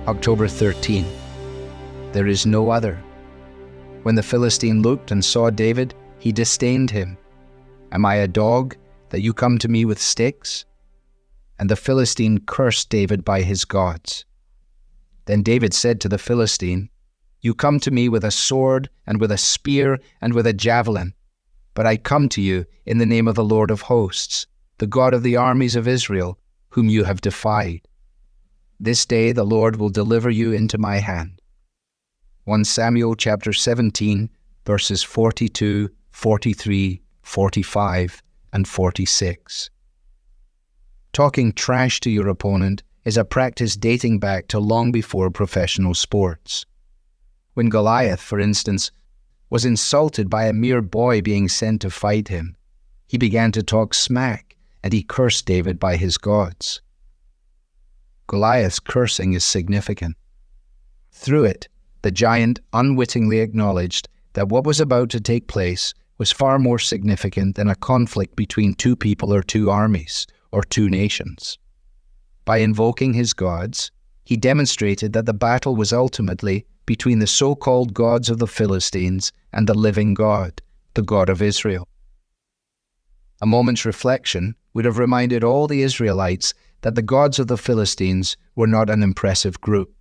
October 13. There is no other. When the Philistine looked and saw David, he disdained him. Am I a dog, that you come to me with sticks? And the Philistine cursed David by his gods. Then David said to the Philistine, You come to me with a sword, and with a spear, and with a javelin. But I come to you in the name of the Lord of hosts, the God of the armies of Israel, whom you have defied. This day the Lord will deliver you into my hand. 1 Samuel chapter 17, verses 42, 43, 45, and 46. Talking trash to your opponent is a practice dating back to long before professional sports. When Goliath, for instance, was insulted by a mere boy being sent to fight him, he began to talk smack, and he cursed David by his gods. Goliath's cursing is significant. Through it, the giant unwittingly acknowledged that what was about to take place was far more significant than a conflict between two people or two armies or two nations. By invoking his gods, he demonstrated that the battle was ultimately between the so-called gods of the Philistines and the living God, the God of Israel. A moment's reflection would have reminded all the Israelites that the gods of the Philistines were not an impressive group.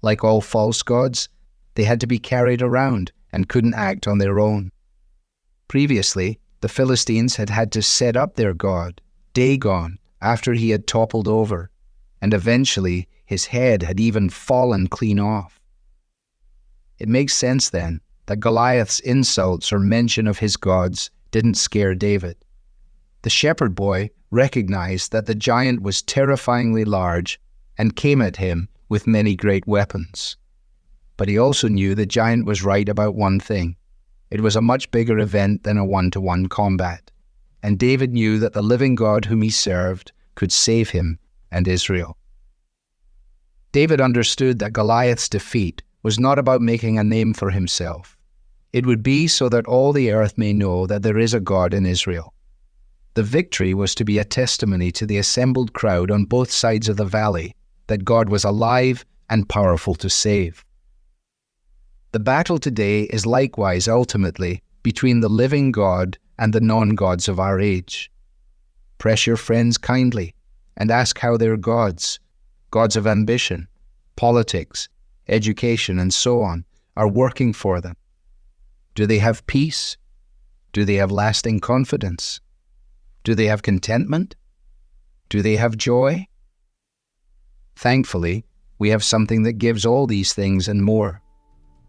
Like all false gods, they had to be carried around and couldn't act on their own. Previously, the Philistines had had to set up their god, Dagon, after he had toppled over, and eventually his head had even fallen clean off. It makes sense then that Goliath's insults or mention of his gods didn't scare David. The shepherd boy recognized that the giant was terrifyingly large and came at him with many great weapons. But he also knew the giant was right about one thing. It was a much bigger event than a one-to-one combat, and David knew that the living God whom he served could save him and Israel. David understood that Goliath's defeat was not about making a name for himself. It would be so that all the earth may know that there is a God in Israel. The victory was to be a testimony to the assembled crowd on both sides of the valley that God was alive and powerful to save. The battle today is likewise ultimately between the living God and the non-gods of our age. Press your friends kindly and ask how their gods of ambition, politics, education, and so on, are working for them. Do they have peace? Do they have lasting confidence? Do they have contentment? Do they have joy? Thankfully, we have something that gives all these things and more.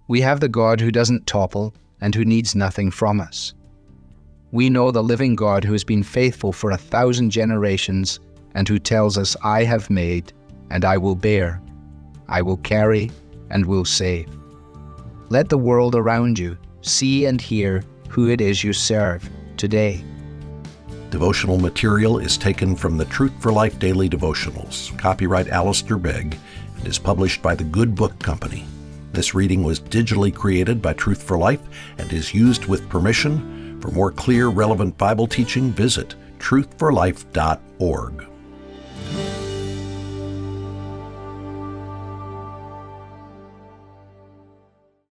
We have the God who doesn't topple and who needs nothing from us. We know the living God who has been faithful for 1,000 generations and who tells us, I have made and I will bear, I will carry and will save. Let the world around you see and hear who it is you serve today. Devotional material is taken from the Truth for Life Daily Devotionals, copyright Alistair Begg, and is published by the Good Book Company. This reading was digitally created by Truth for Life and is used with permission. For more clear, relevant Bible teaching, visit truthforlife.org.